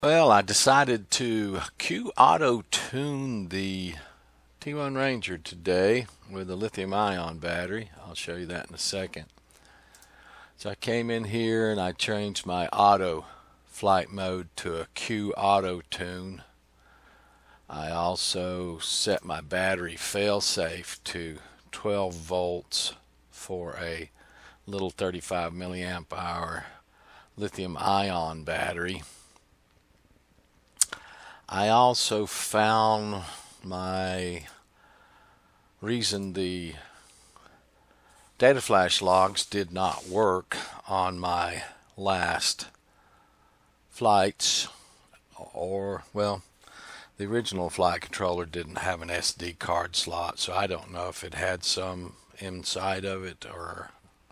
Well, I decided to Qautotune the T1 Ranger today with a lithium-ion battery. I'll show you that in a second. So I came in here and I changed my auto flight mode to a Qautotune. I also set my battery failsafe to 12 volts for a little 35 milliamp hour lithium-ion battery. I also found my reason the data flash logs did not work on my last flights, or well, the original flight controller didn't have an SD card slot, so I don't know if it had some inside of it or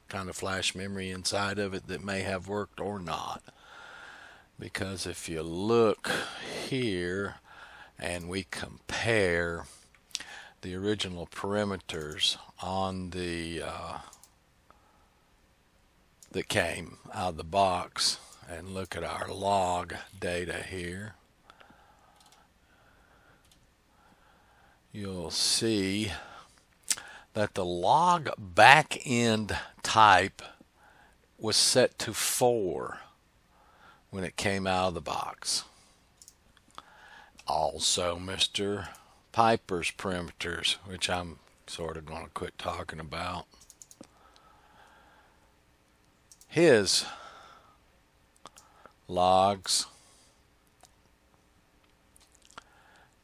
kind of flash memory inside of it that may have worked or not. Because if you look here and we compare the original parameters on the that came out of the box and look at our log data here, you'll see that the log back end type was set to 4 when it came out of the box. Also, Mr. Piper's parameters, which I'm sort of going to quit talking about. His logs,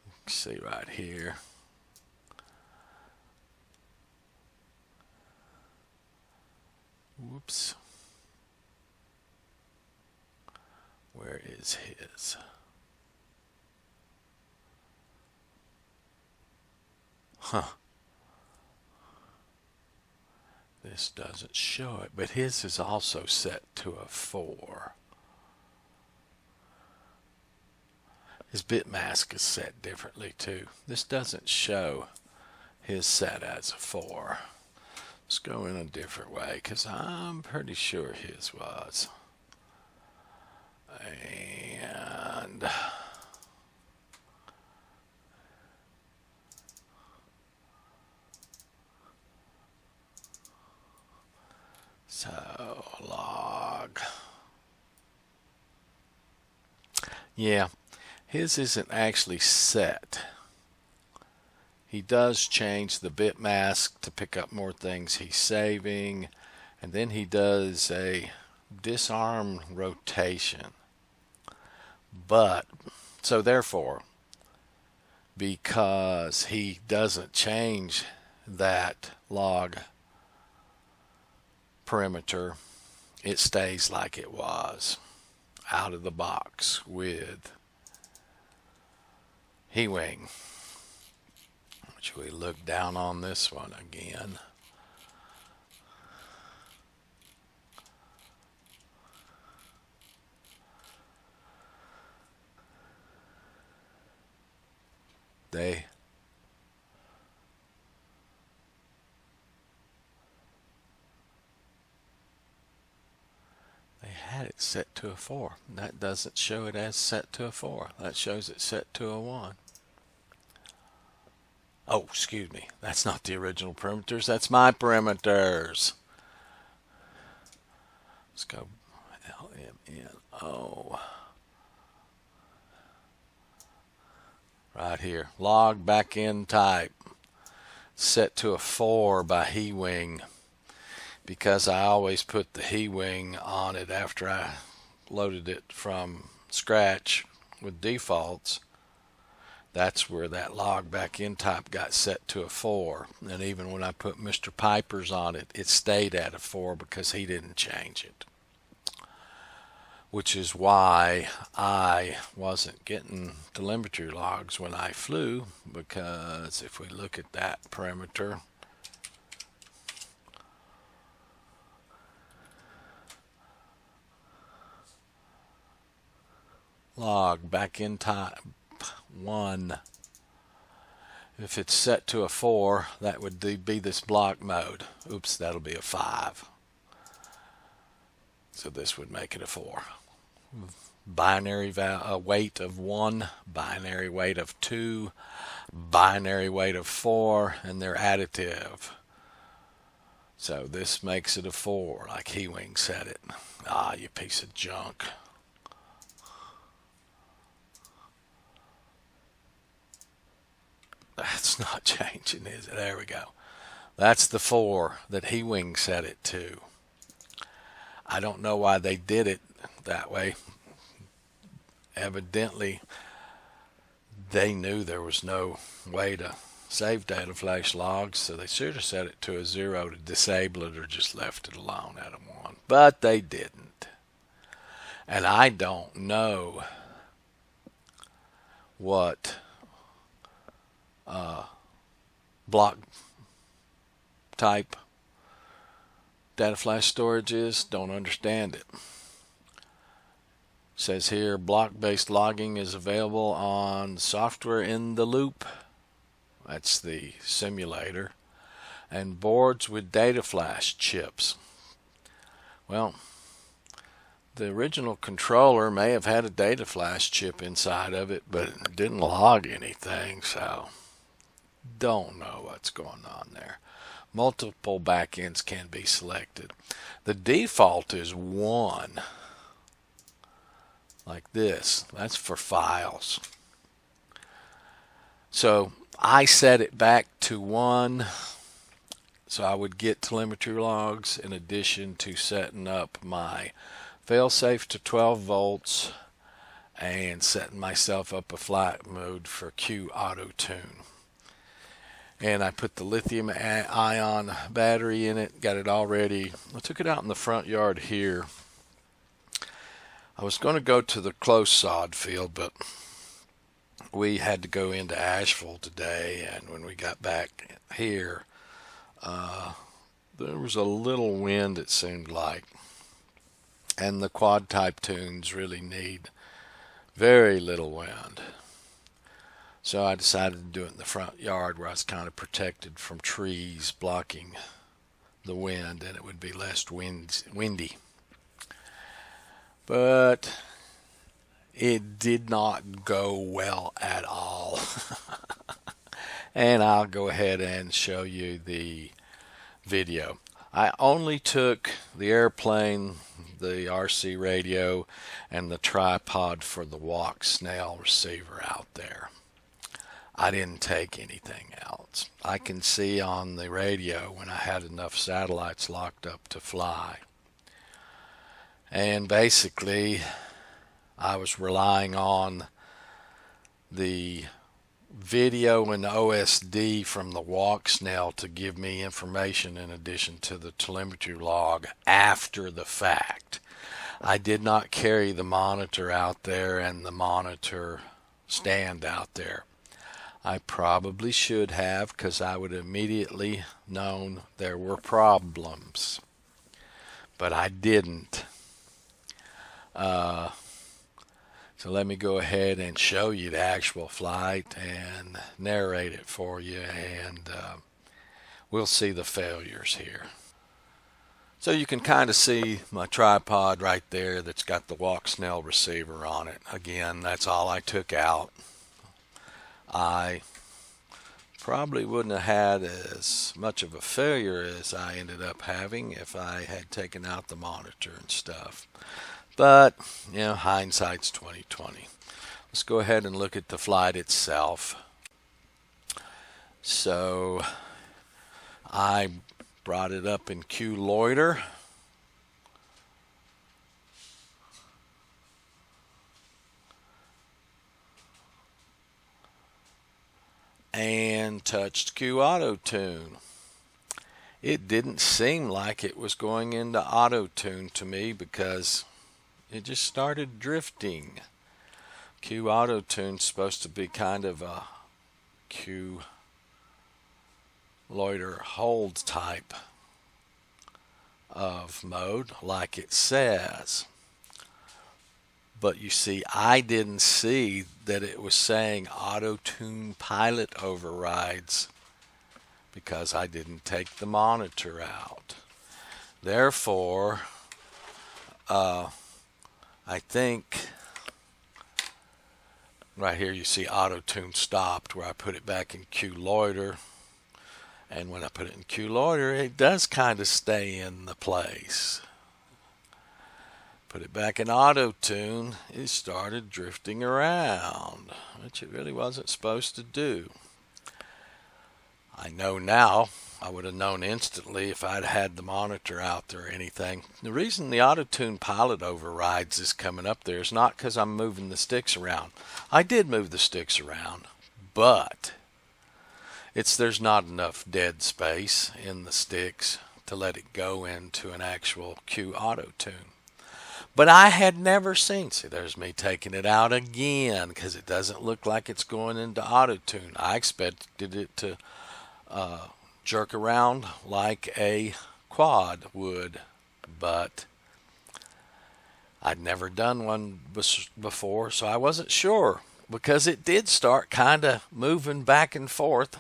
you can see right here. Whoops. Where is his? Huh. This doesn't show it, but his is also set to a 4. His bit mask is set differently too. This doesn't show his set as a 4. Let's go in a different way because I'm pretty sure his was. And so log. Yeah, his isn't actually set. He does change the bit mask to pick up more things he's saving, and then he does a disarm rotation. But so therefore, because he doesn't change that log parameter, it stays like it was out of the box with He-wing, which we look down on this one again. They had it set to a 4. That doesn't show it as set to a 4. That shows it set to a 1. Oh, excuse me. That's not the original parameters. That's my parameters. Let's go LMNO. Right here. Log backend type. Set to a 4 by He-wing, because I always put the He-wing on it after I loaded it from scratch with defaults. That's where that log backend type got set to a 4. And even when I put Mr. Piper's on it, it stayed at a 4 because he didn't change it. Which is why I wasn't getting telemetry logs when I flew, because if we look at that parameter, log backend type 1, if it's set to a 4, that would be this block mode. Oops, that'll be a 5. So this would make it a 4. binary weight of 1, binary weight of 2, binary weight of 4, and they're additive. So this makes it a 4, like He-Wing said it. Ah, you piece of junk. That's not changing, is it? There we go. That's the 4 that He-Wing set it to. I don't know why they did it that way. Evidently, they knew there was no way to save data flash logs, so they should have set it to a 0 to disable it or just left it alone at a 1. But they didn't. And I don't know what block type data flash storage is. Don't understand it. Says here block-based logging is available on software in the loop. That's the simulator. And boards with data flash chips. Well, the original controller may have had a data flash chip inside of it, but it didn't log anything, so don't know what's going on there. Multiple backends can be selected. The default is 1, like this. That's for files. So I set it back to 1, so I would get telemetry logs in addition to setting up my failsafe to 12 volts and setting myself up a flight mode for Qautotune. And I put the lithium ion battery in it, got it all ready. I took it out in the front yard here. I was going to go to the close sod field, but we had to go into Asheville today, and when we got back here, there was a little wind, it seemed like. And the quad type tunes really need very little wind. So I decided to do it in the front yard where I was kind of protected from trees blocking the wind, and it would be less windy. But it did not go well at all. And I'll go ahead and show you the video. I only took the airplane, the RC radio, and the tripod for the walk snail receiver out there. I didn't take anything else. I can see on the radio when I had enough satellites locked up to fly. And basically, I was relying on the video and OSD from the walk snail to give me information in addition to the telemetry log after the fact. I did not carry the monitor out there and the monitor stand out there. I probably should have, because I would have immediately known there were problems. But I didn't. So let me go ahead and show you the actual flight and narrate it for you, and we'll see the failures here. So you can kind of see my tripod right there that's got the walk snail receiver on it. Again, that's all I took out. I probably wouldn't have had as much of a failure as I ended up having if I had taken out the monitor and stuff. But, you know, hindsight's 20/20. Let's go ahead and look at the flight itself. So I brought it up in QLoiter. And touched Qautotune. It didn't seem like it was going into auto-tune to me because it just started drifting. Qautotune supposed to be kind of a QLoiter hold type of mode, like it says. But you see, I didn't see that it was saying auto-tune pilot overrides because I didn't take the monitor out. Therefore, I think Right here you see Qautotune stopped where I put it back in Q loiter. And when I put it in Q loiter, it does kind of stay in the place. Put it back in Qautotune, it started drifting around, which it really wasn't supposed to do. I know now, I would have known instantly if I'd had the monitor out there or anything. The reason the Qautotune pilot overrides is coming up there is not because I'm moving the sticks around. I did move the sticks around, but there's not enough dead space in the sticks to let it go into an actual Q Qautotune. But I had never seen, see there's me taking it out again because it doesn't look like it's going into Qautotune. I expected it to jerk around like a quad would, but I'd never done one before, so I wasn't sure because it did start kind of moving back and forth,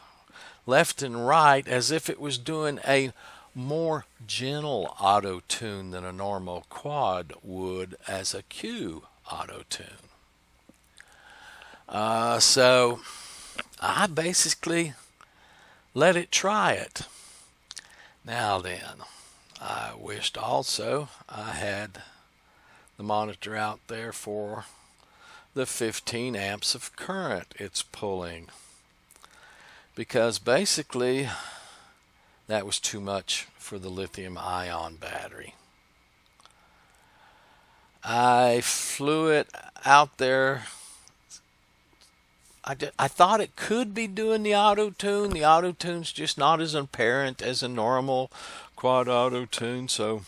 left and right, as if it was doing a more gentle Qautotune than a normal quad would as a Q Qautotune. So I basically let it try it. Now then, I wished also I had the monitor out there for the 15 amps of current it's pulling, because basically that was too much for the lithium-ion battery. I flew it out there. I thought it could be doing the Qautotune. The Qautotune's just not as apparent as a normal quad Qautotune, so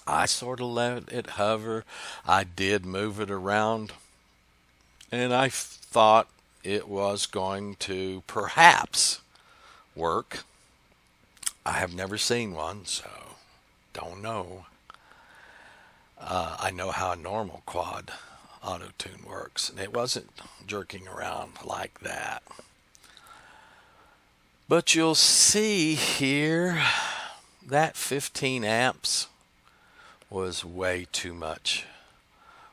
I sort of let it hover. I did move it around, and I thought it was going to perhaps work. I have never seen one, so don't know. I know how a normal quad Qautotune works, and it wasn't jerking around like that. But you'll see here that 15 amps was way too much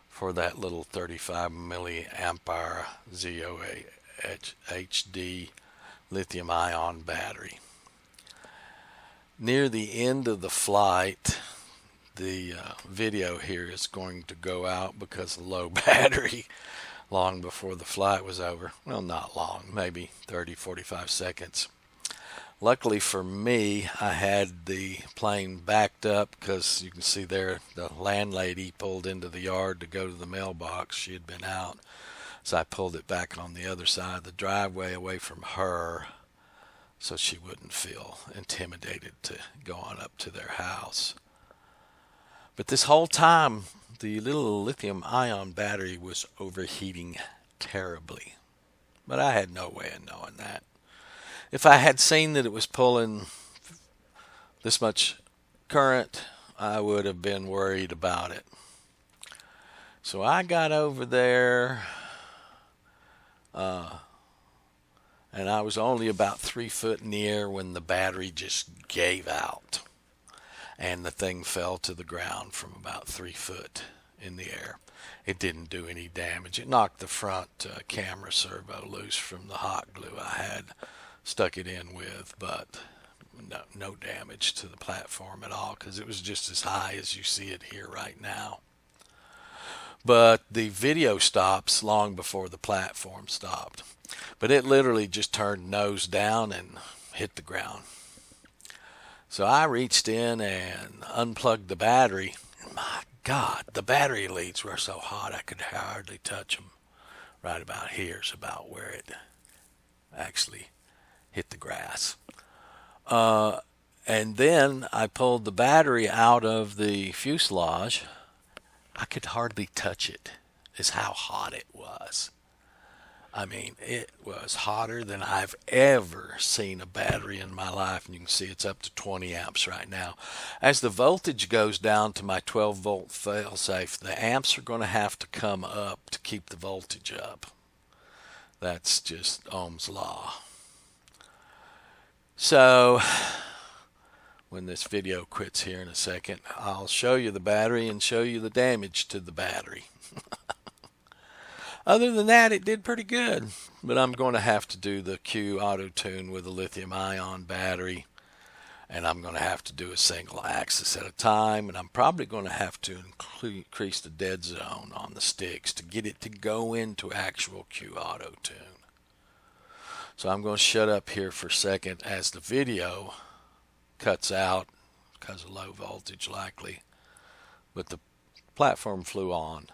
for that little 35 milliamp hour ZOA HD lithium ion battery. Near the end of the flight, the video here is going to go out because of low battery long before the flight was over. Well, not long, maybe 30-45 seconds. Luckily for me, I had the plane backed up because you can see there the landlady pulled into the yard to go to the mailbox. She had been out, so I pulled it back on the other side of the driveway away from her so she wouldn't feel intimidated to go on up to their house. But this whole time, the little lithium-ion battery was overheating terribly. But I had no way of knowing that. If I had seen that it was pulling this much current, I would have been worried about it. So I got over there, and I was only about 3 foot in the air when the battery just gave out. And the thing fell to the ground from about 3 foot in the air. It didn't do any damage. It knocked the front camera servo loose from the hot glue I had stuck it in with, but no damage to the platform at all because it was just as high as you see it here right now. But the video stops long before the platform stopped. But it literally just turned nose down and hit the ground. So I reached in and unplugged the battery. My God, the battery leads were so hot I could hardly touch them. Right about here is about where it actually hit the grass. And then I pulled the battery out of the fuselage. I could hardly touch it, is how hot it was. I mean, it was hotter than I've ever seen a battery in my life. And you can see it's up to 20 amps right now. As the voltage goes down to my 12 volt failsafe, the amps are going to have to come up to keep the voltage up. That's just Ohm's law. So when this video quits here in a second, I'll show you the battery and show you the damage to the battery. Other than that, it did pretty good. But I'm going to have to do the Qautotune with a lithium-ion battery, and I'm going to have to do a single axis at a time, and I'm probably going to have to increase the dead zone on the sticks to get it to go into actual Qautotune. So I'm going to shut up here for a second as the video cuts out because of low voltage likely, but the platform flew on.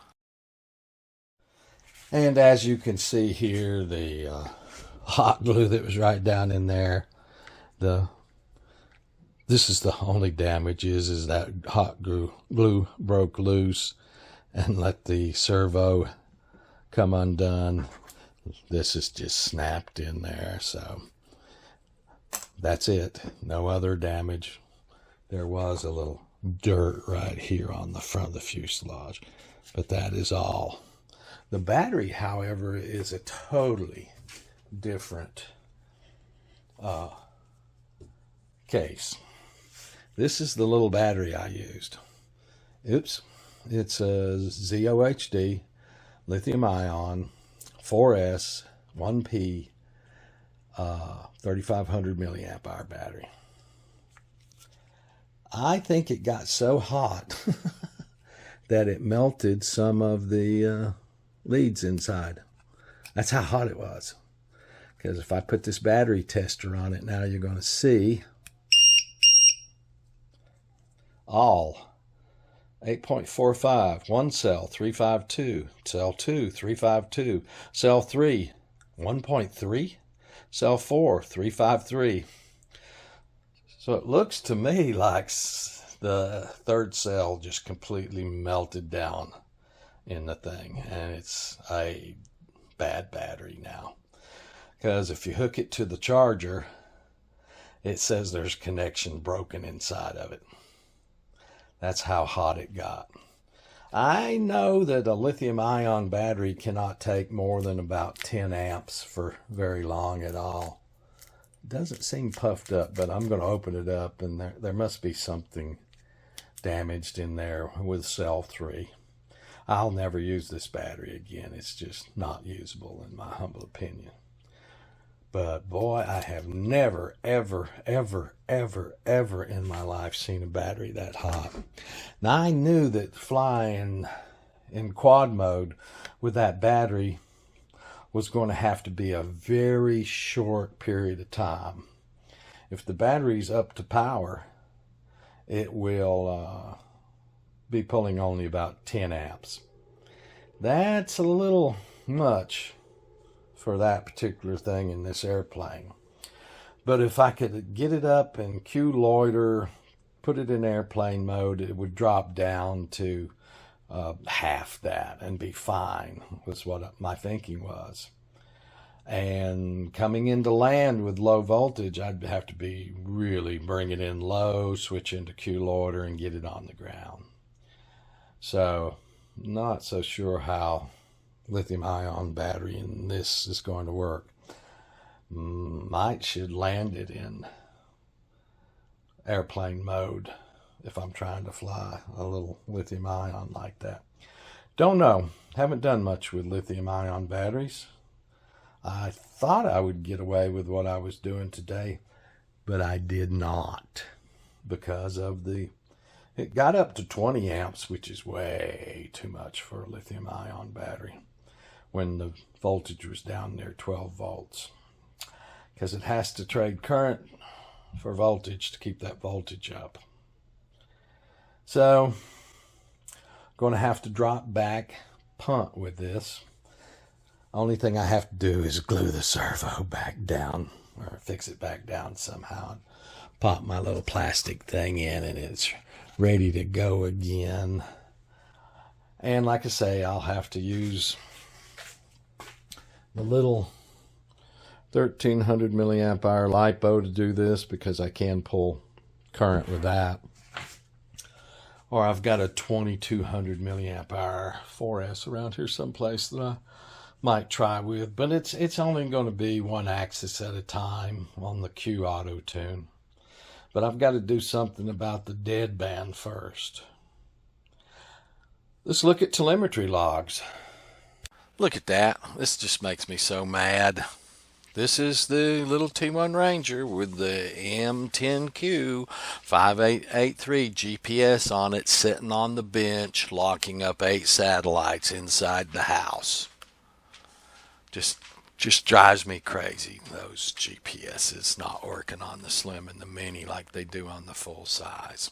And as you can see here, the hot glue that was right down in there, this is the only damage is that hot glue broke loose and let the servo come undone. This is just snapped in there, so that's it. No other damage. There was a little dirt right here on the front of the fuselage, but that is all. The battery, however, is a totally different case. This is the little battery I used. Oops. It's a ZOHD lithium-ion 4S 1P 3500 milliamp hour battery. I think it got so hot that it melted some of the leads inside. That's how hot it was. Because if I put this battery tester on it now, you're going to see all 8.45, one cell 352, cell 2 352, cell 3 1.3, cell 4 353. So it looks to me like the third cell just completely melted down in the thing, and it's a bad battery now. Because if you hook it to the charger, it says there's connection broken inside of it. That's how hot it got. I know that a lithium-ion battery cannot take more than about 10 amps for very long at all. It doesn't seem puffed up, but I'm going to open it up, and there must be something damaged in there with cell 3. I'll never use this battery again. It's just not usable in my humble opinion. But boy, I have never, ever, ever, ever, ever in my life seen a battery that hot. Now, I knew that flying in quad mode with that battery was going to have to be a very short period of time. If the battery's up to power, it will be pulling only about 10 amps. That's a little much for that particular thing in this airplane. But if I could get it up in Q loiter, put it in airplane mode, it would drop down to half that and be fine, was what my thinking was. And coming into land with low voltage, I'd have to be really bring it in low, switch into Q loiter, and get it on the ground. So not so sure how lithium-ion battery in this is going to work. Should land it in airplane mode if I'm trying to fly a little lithium-ion like that. Don't know. Haven't done much with lithium-ion batteries. I thought I would get away with what I was doing today, but I did not, because of it got up to 20 amps, which is way too much for a lithium-ion battery, when the voltage was down near 12 volts. Because it has to trade current for voltage to keep that voltage up. So, going to have to drop back, punt with this. Only thing I have to do is glue the servo back down, or fix it back down somehow. Pop my little plastic thing in, and it's ready to go again. And like I say, I'll have to use the little 1300 milliamp hour LiPo to do this, because I can pull current with that. Or I've got a 2200 milliamp hour 4S around here someplace that I might try with, but it's only going to be one axis at a time on the Qautotune. But I've got to do something about the deadband first. Let's look at telemetry logs. Look at that. This just makes me so mad. This is the little T1 Ranger with the M10Q 5883 GPS on it, sitting on the bench, locking up 8 satellites inside the house. Just drives me crazy, those GPSs not working on the Slim and the Mini like they do on the full size.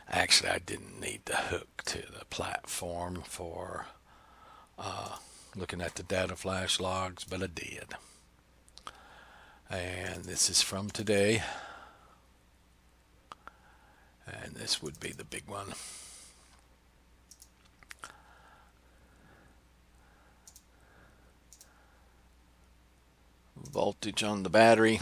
Actually, I didn't need to hook to the platform for looking at the data flash logs, but I did. And this is from today, and this would be the big one. Voltage on the battery.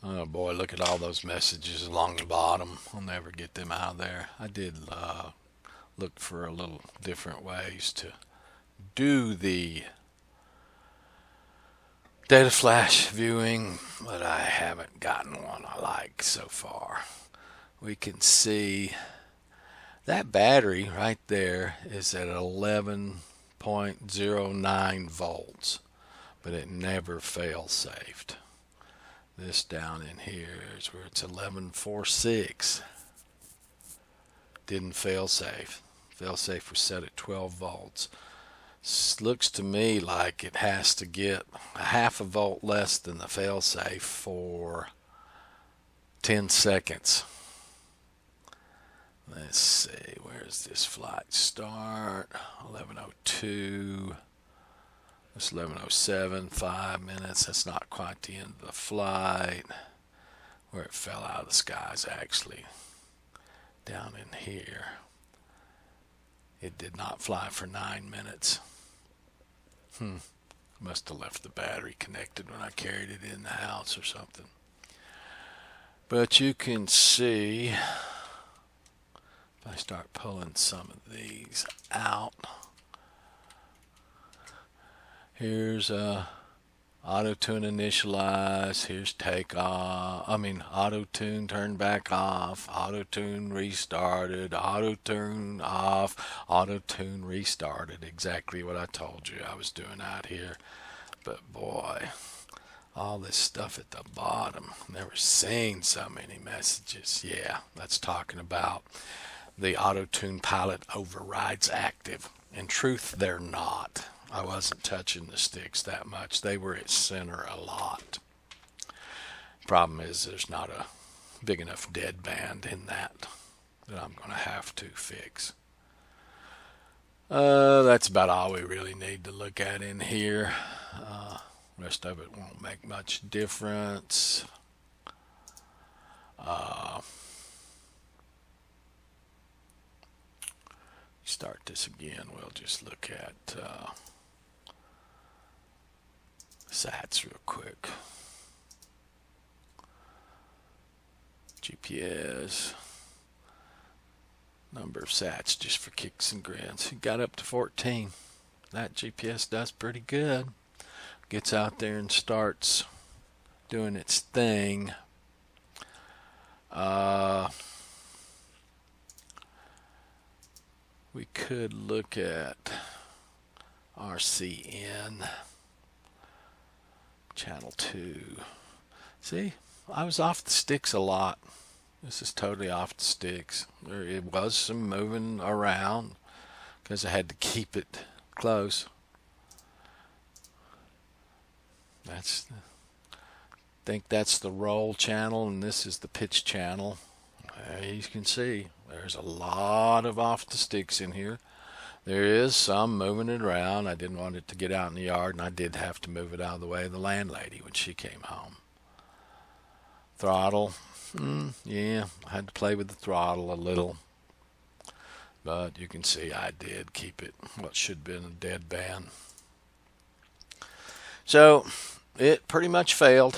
Oh boy, look at all those messages along the bottom. I'll never get them out of there. I did look for a little different ways to do the data flash viewing, but I haven't gotten one I like so far. We can see that battery right there is at 11.09 volts, but it never fail-safed. This down in here is where it's 11.46. Didn't fail-safe. Fail-safe was set at 12 volts. Looks to me like it has to get a half a volt less than the fail-safe for 10 seconds. Let's see, where's this flight start? 11:02. It's 11:07, 5 minutes. That's not quite the end of the flight. Where it fell out of the sky is actually down in here. It did not fly for 9 minutes. Must have left the battery connected when I carried it in the house or something. But you can see, if I start pulling some of these out, here's Qautotune initialize, here's Qautotune turned back off, Qautotune restarted, Qautotune off, Qautotune restarted. Exactly what I told you I was doing out here. But boy, all this stuff at the bottom, never seen so many messages. Yeah, that's talking about the Qautotune pilot overrides active. In truth, they're not. I wasn't touching the sticks that much. They were at center a lot. Problem is there's not a big enough dead band in that I'm going to have to fix. That's about all we really need to look at in here. Rest of it won't make much difference. Start this again. We'll just look at SATs real quick. GPS. Number of SATs just for kicks and grins. It got up to 14. That GPS does pretty good. Gets out there and starts doing its thing. We could look at RCN channel 2. See, I was off the sticks a lot. This is totally off the sticks. There was some moving around because I had to keep it close. I think that's the roll channel, and this is the pitch channel. You can see there's a lot of off the sticks in here. There is some moving it around. I didn't want it to get out in the yard, and I did have to move it out of the way of the landlady when she came home. Throttle, yeah, I had to play with the throttle a little. But you can see I did keep it what should have been a dead band. So it pretty much failed.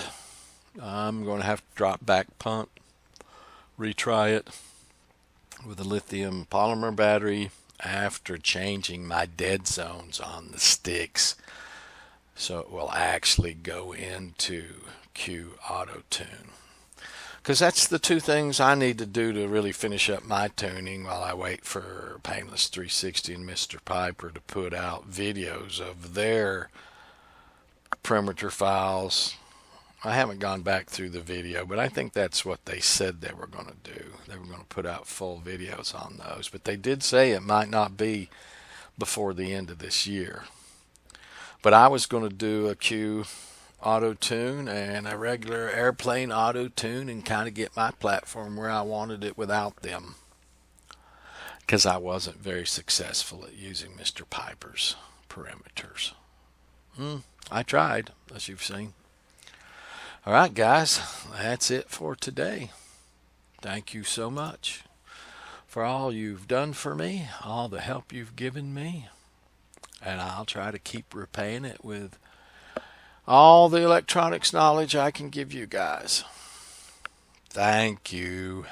I'm going to have to drop back punt, retry it with a lithium polymer battery after changing my dead zones on the sticks, so it will actually go into Qautotune. Because that's the two things I need to do to really finish up my tuning while I wait for Painless 360 and Mr. Piper to put out videos of their perimeter files. I haven't gone back through the video, but I think that's what they said they were going to do. They were going to put out full videos on those, but they did say it might not be before the end of this year. But I was going to do a Qautotune and a regular airplane auto tune and kind of get my platform where I wanted it without them, because I wasn't very successful at using Mr. Piper's perimeters. I tried, as you've seen. All right, guys, that's it for today. Thank you so much for all you've done for me, all the help you've given me, and I'll try to keep repaying it with all the electronics knowledge I can give you guys. Thank you.